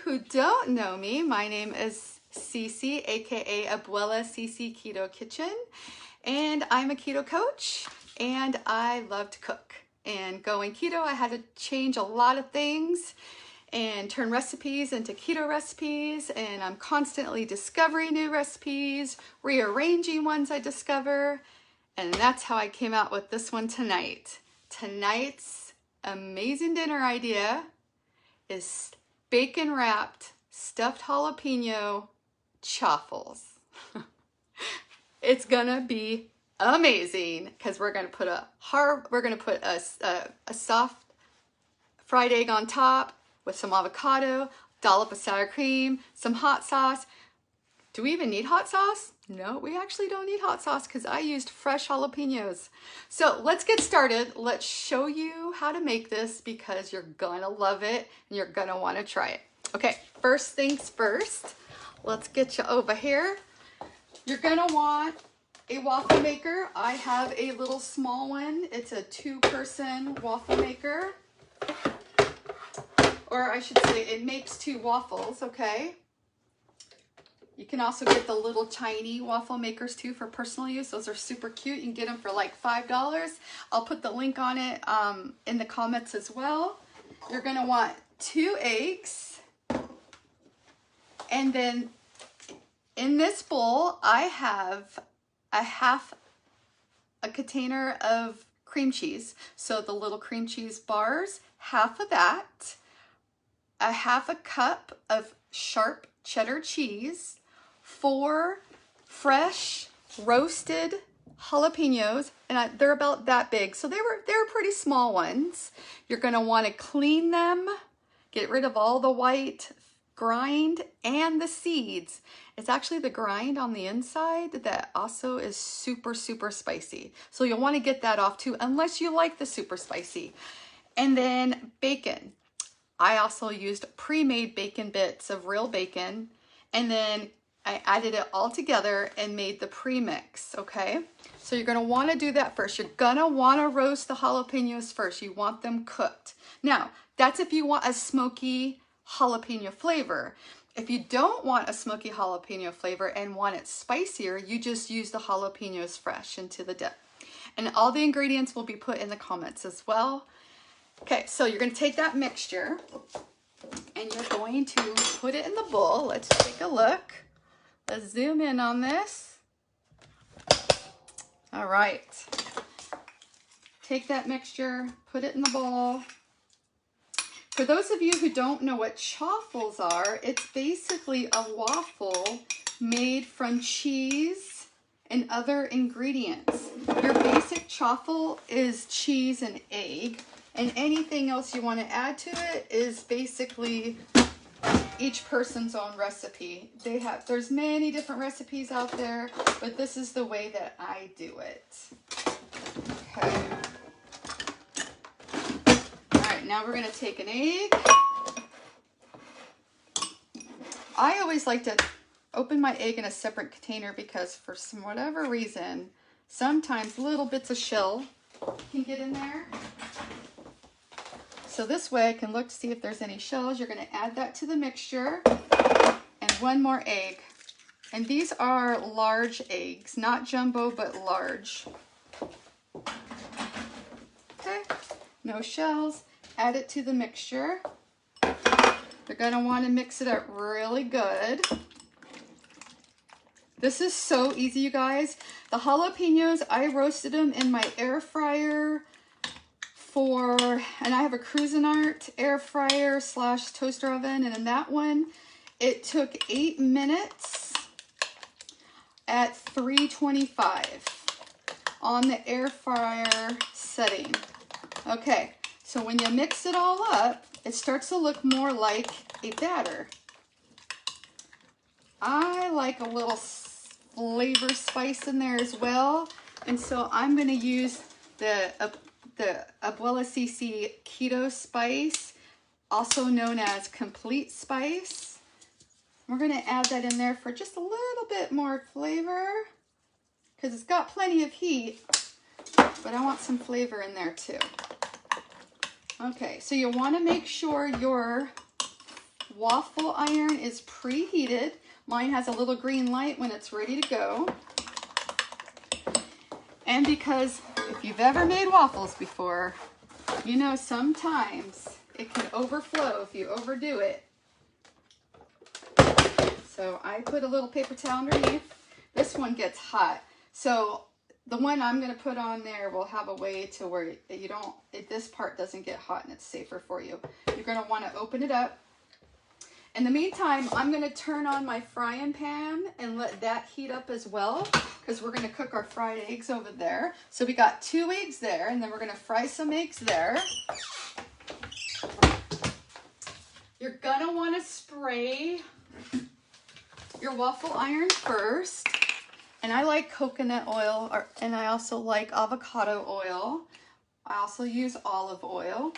who don't know me, my name is CeCe, aka Abula CeCe Keto Kitchen, and I'm a keto coach and I love to cook. And going keto, I had to change a lot of things and turn recipes into keto recipes, and I'm constantly discovering new recipes, rearranging ones I discover, and that's how I came out with this one tonight. Tonight's amazing dinner idea is bacon wrapped stuffed jalapeno chaffles. It's gonna be amazing because we're gonna put a soft fried egg on top with some avocado, dollop of sour cream, some hot sauce. Do we even need hot sauce? No, we actually don't need hot sauce because I used fresh jalapenos. So let's get started. Let's show you how to make this because you're gonna love it and you're gonna wanna try it. Okay, first things first, let's get you over here. You're gonna want a waffle maker. I have a little small one. It's a 2-person waffle maker. Or I should say it makes 2 waffles, okay? You can also get the little tiny waffle makers too for personal use. Those are super cute. You can get them for like $5. I'll put the link on it in the comments as well. You're gonna want 2 eggs. And then in this bowl, I have a container of cream cheese. So the little cream cheese bars, half of that. A half a cup of sharp cheddar cheese, 4 fresh roasted jalapenos, and they're about that big, so they were pretty small ones. You're gonna want to clean them, get rid of all the white grind and the seeds. It's actually the grind on the inside that also is super spicy, so you'll want to get that off too, unless you like the super spicy. And then bacon. I also used pre-made bacon bits of real bacon, and then I added it all together and made the pre-mix, okay? So you're gonna wanna do that first. You're gonna wanna roast the jalapenos first. You want them cooked. Now, that's if you want a smoky jalapeno flavor. If you don't want a smoky jalapeno flavor and want it spicier, you just use the jalapenos fresh into the dip. And all the ingredients will be put in the comments as well. Okay, so you're going to take that mixture and you're going to put it in the bowl. Let's take a look. Let's zoom in on this. All right. Take that mixture, put it in the bowl. For those of you who don't know what chaffles are, it's basically a waffle made from cheese and other ingredients. Your basic chaffle is cheese and egg. And anything else you want to add to it is basically each person's own recipe. There's many different recipes out there, but this is the way that I do it. Okay. All right, now we're going to take an egg. I always like to open my egg in a separate container because for whatever reason, sometimes little bits of shell can get in there. So this way I can look to see if there's any shells. You're going to add that to the mixture and 1 more egg. And these are large eggs, not jumbo, but large. Okay, no shells. Add it to the mixture. You're going to want to mix it up really good. This is so easy, you guys. The jalapenos, I roasted them in my air fryer and I have a Cuisinart air fryer / toaster oven, and in that one, it took 8 minutes at 325 on the air fryer setting. Okay, so when you mix it all up, it starts to look more like a batter. I like a little flavor spice in there as well, and so I'm going to use the Abula CeCe Keto Spice, also known as Complete Spice. We're going to add that in there for just a little bit more flavor because it's got plenty of heat, but I want some flavor in there too. Okay, so you want to make sure your waffle iron is preheated. Mine has a little green light when it's ready to go. And because if you've ever made waffles before, you know sometimes it can overflow if you overdo it. So I put a little paper towel underneath. This one gets hot. So the one I'm going to put on there will have a way to where you don't, this part doesn't get hot and it's safer for you. You're going to want to open it up. In the meantime, I'm going to turn on my frying pan and let that heat up as well, because we're going to cook our fried eggs over there. So we got 2 eggs there, and then we're going to fry some eggs there. You're going to want to spray your waffle iron first. And I like coconut oil, and I also like avocado oil. I also use olive oil.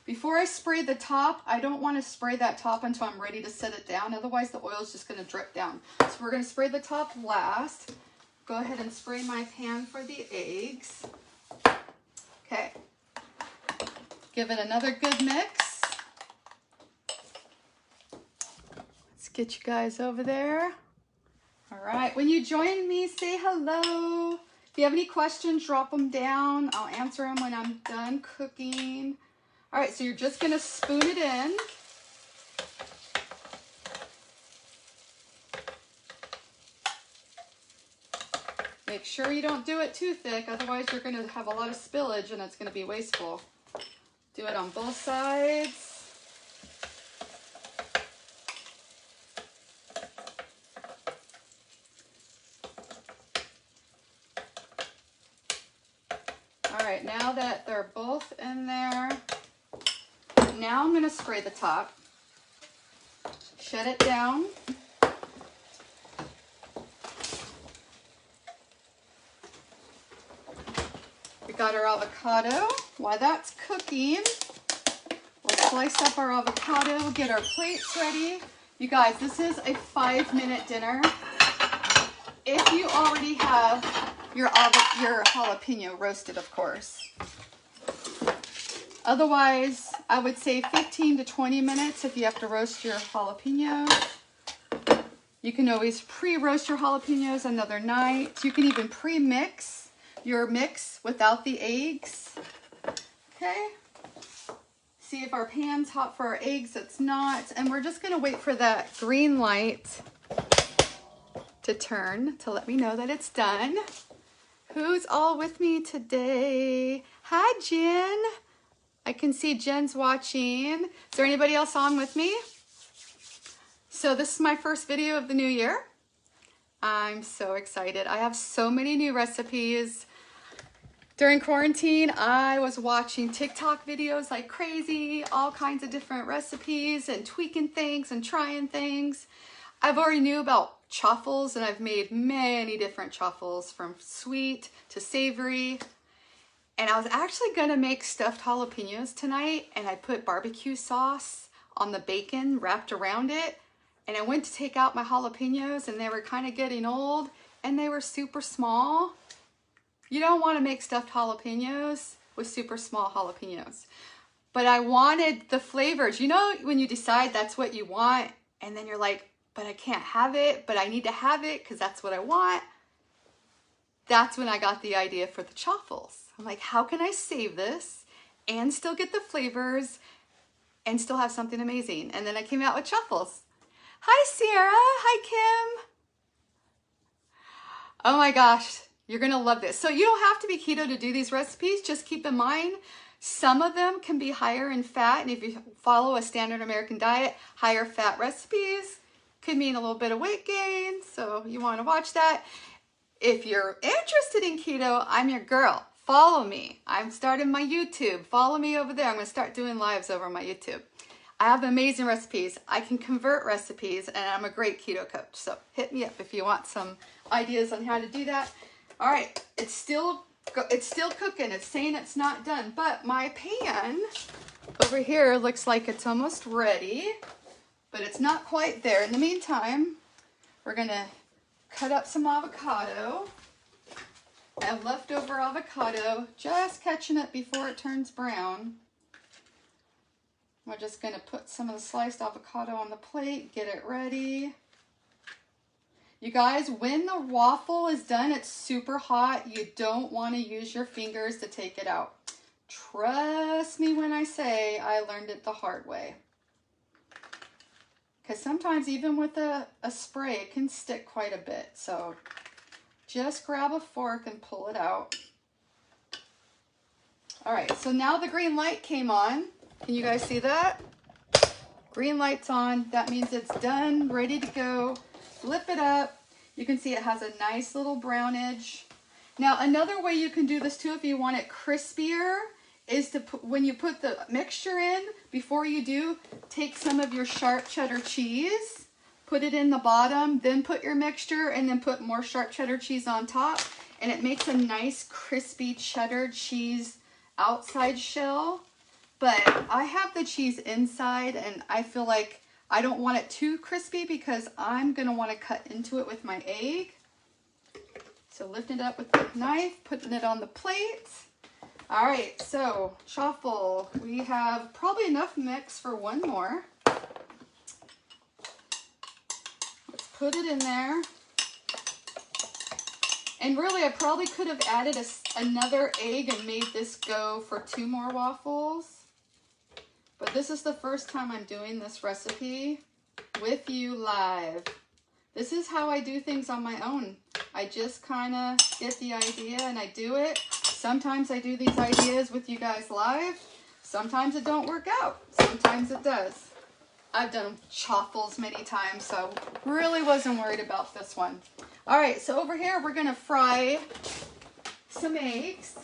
Before I spray the top, I don't want to spray that top until I'm ready to set it down. Otherwise, the oil is just going to drip down. So we're going to spray the top last. Go ahead and spray my pan for the eggs. Okay. Give it another good mix. Let's get you guys over there. All right, when you join me, say hello. If you have any questions, drop them down. I'll answer them when I'm done cooking. All right, so you're just gonna spoon it in. Make sure you don't do it too thick, otherwise you're gonna have a lot of spillage and it's gonna be wasteful. Do it on both sides. All right, now that they're both in there, now I'm going to spray the top. Shut it down. We got our avocado. While that's cooking, we'll slice up our avocado, we'll get our plates ready. You guys, this is a 5-minute dinner. If you already have your jalapeno roasted, of course. Otherwise, I would say 15 to 20 minutes if you have to roast your jalapenos. You can always pre-roast your jalapenos another night. You can even pre-mix your mix without the eggs. Okay. See if our pan's hot for our eggs. It's not. And we're just going to wait for that green light to turn to let me know that it's done. Who's all with me today? Hi, Jen. I can see Jen's watching. Is there anybody else on with me? So this is my first video of the new year. I'm so excited. I have so many new recipes. During quarantine, I was watching TikTok videos like crazy, all kinds of different recipes and tweaking things and trying things. I've already knew about chaffles, and I've made many different chaffles from sweet to savory. And I was actually gonna make stuffed jalapenos tonight, and I put barbecue sauce on the bacon wrapped around it. And I went to take out my jalapenos, and they were kind of getting old, and they were super small. You don't want to make stuffed jalapenos with super small jalapenos. But I wanted the flavors. You know, when you decide that's what you want, and then you're like, but I can't have it, but I need to have it because that's what I want. That's when I got the idea for the chaffles. I'm like, how can I save this and still get the flavors and still have something amazing? And then I came out with chaffles. Hi, Sierra. Hi, Kim. Oh my gosh, you're gonna love this. So you don't have to be keto to do these recipes. Just keep in mind, some of them can be higher in fat. And if you follow a standard American diet, higher fat recipes could mean a little bit of weight gain, so you want to watch that. If you're interested in keto, I'm your girl. Follow me. I'm starting my YouTube. Follow me over there. I'm going to start doing lives over my YouTube. I have amazing recipes. I can convert recipes, and I'm a great keto coach. So hit me up if you want some ideas on how to do that. All right, it's still cooking. It's saying it's not done, but my pan over here looks like it's almost ready. But it's not quite there. In the meantime, we're gonna cut up some avocado. I have leftover avocado, just catching it before it turns brown. We're just going to put some of the sliced avocado on the plate, get it ready. You guys, when the waffle is done, it's super hot. You don't want to use your fingers to take it out. Trust me when I say I learned it the hard way. Because sometimes even with a spray, it can stick quite a bit. So just grab a fork and pull it out. All right, so now the green light came on. Can you guys see that? Green light's on. That means it's done, ready to go. Flip it up. You can see it has a nice little brown edge. Now, another way you can do this too, if you want it crispier, is to put, when you put the mixture in, before you do, take some of your sharp cheddar cheese, put it in the bottom, then put your mixture, and then put more sharp cheddar cheese on top, and it makes a nice crispy cheddar cheese outside shell. But I have the cheese inside, and I feel like I don't want it too crispy because I'm gonna want to cut into it with my egg. So lifting it up with the knife, putting it on the plate. All right, so Chaffle, we have probably enough mix for one more. Let's put it in there. And really, I probably could have added another egg and made this go for 2 more waffles. But this is the first time I'm doing this recipe with you live. This is how I do things on my own. I just kind of get the idea and I do it. Sometimes I do these ideas with you guys live. Sometimes it don't work out. Sometimes it does. I've done chaffles many times, so really wasn't worried about this one. All right, so over here we're gonna fry some eggs.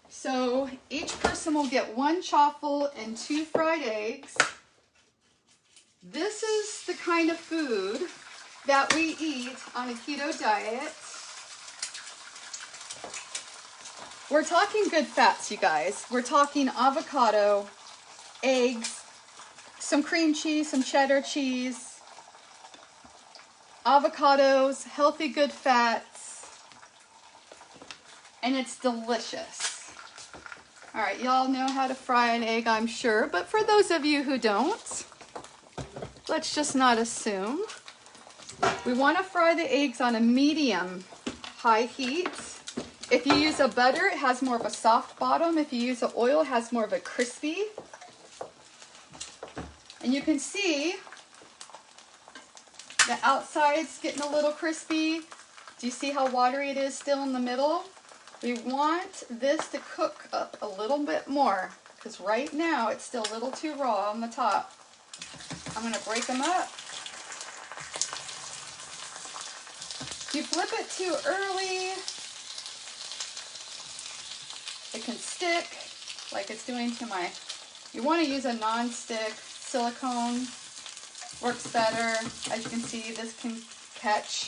So each person will get 1 chaffle and 2 fried eggs. This is the kind of food that we eat on a keto diet. We're talking good fats, you guys. We're talking avocado, eggs, some cream cheese, some cheddar cheese, avocados, healthy good fats, and it's delicious. All right, y'all know how to fry an egg, I'm sure, but for those of you who don't, let's just not assume. We want to fry the eggs on a medium high heat. If you use a butter, it has more of a soft bottom. If you use an oil, it has more of a crispy. And you can see the outside's getting a little crispy. Do you see how watery it is still in the middle? We want this to cook up a little bit more because right now it's still a little too raw on the top. I'm going to break them up. If you flip it too early, it can stick like it's doing to my, you want to use a non-stick silicone, works better. As you can see, this can catch.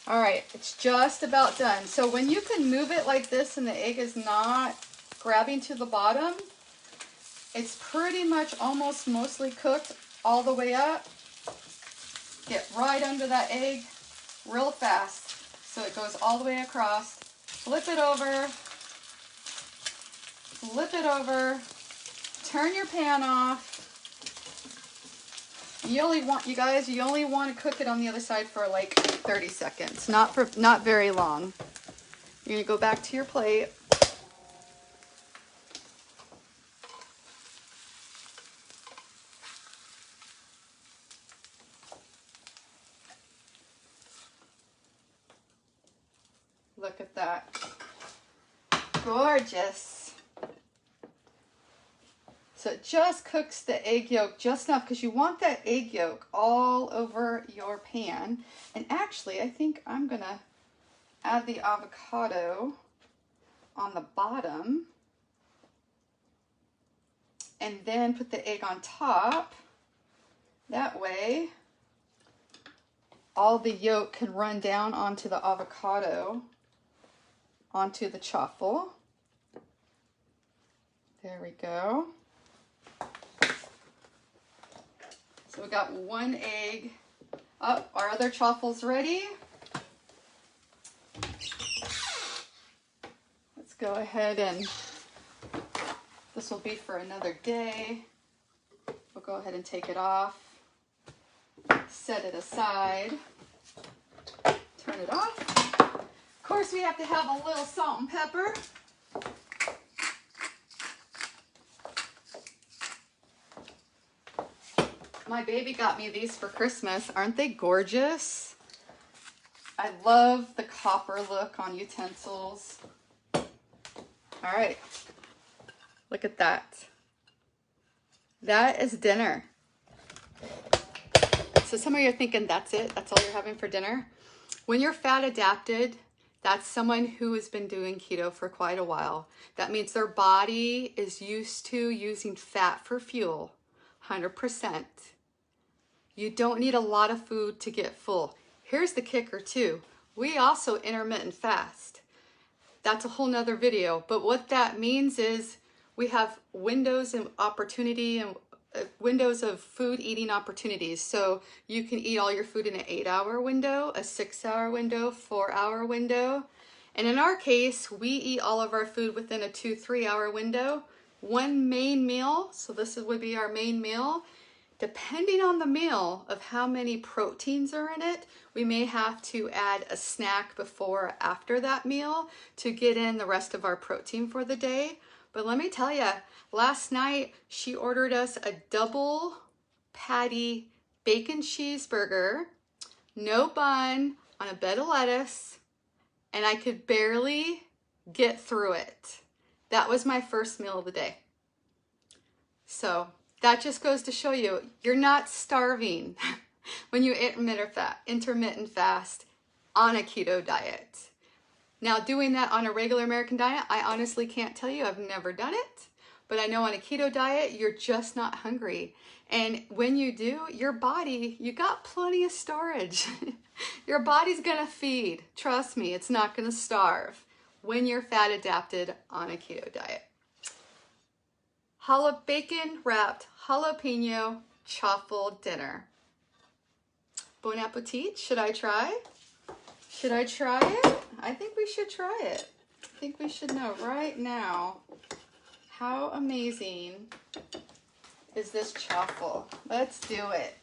All right, it's just about done. So when you can move it like this and the egg is not grabbing to the bottom, it's pretty much almost mostly cooked all the way up. Get right under that egg real fast so it goes all the way across. Flip it over, turn your pan off. You only want, you guys, you only want to cook it on the other side for like 30 seconds, not very long. You're gonna go back to your plate. Look at that. Gorgeous. So it just cooks the egg yolk just enough because you want that egg yolk all over your pan. And actually, I think I'm going to add the avocado on the bottom and then put the egg on top. That way, all the yolk can run down onto the avocado, onto the chaffle. There we go. So we got 1 egg. Oh, our other chaffle's ready. Let's go ahead and, this will be for another day. We'll go ahead and take it off, set it aside, turn it off. Of course, we have to have a little salt and pepper. My baby got me these for Christmas. Aren't they gorgeous? I love the copper look on utensils. All right, look at that. That is dinner. So some of you are thinking, that's it? That's all you're having for dinner? When you're fat adapted, that's someone who has been doing keto for quite a while. That means their body is used to using fat for fuel, 100%. You don't need a lot of food to get full. Here's the kicker too. We also intermittent fast. That's a whole nother video. But what that means is we have windows of opportunity and windows of food eating opportunities. So you can eat all your food in an 8-hour window, a 6-hour window, 4-hour window. And in our case, we eat all of our food within a 2-3 hour window. One main meal, so this would be our main meal. Depending on the meal of how many proteins are in it, we may have to add a snack before or after that meal to get in the rest of our protein for the day. But let me tell you, last night she ordered us a double patty bacon cheeseburger, no bun, on a bed of lettuce, and I could barely get through it. That was my first meal of the day. So that just goes to show you, you're not starving when you intermittent fast on a keto diet. Now, doing that on a regular American diet, I honestly can't tell you. I've never done it. But I know on a keto diet, you're just not hungry. And when you do, your body, you got plenty of storage. Your body's going to feed. Trust me, it's not going to starve when you're fat adapted on a keto diet. Bacon wrapped jalapeno chaffle dinner. Bon appetit. Should I try? Should I try it? I think we should try it. I think we should know right now how amazing is this chaffle. Let's do it.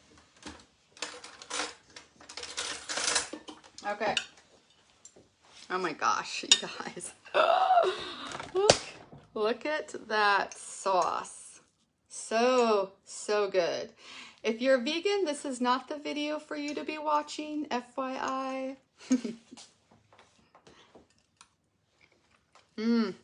Okay. Oh my gosh, you guys. Look at that sauce. So good. If you're vegan, this is not the video for you to be watching, FYI. Mmm.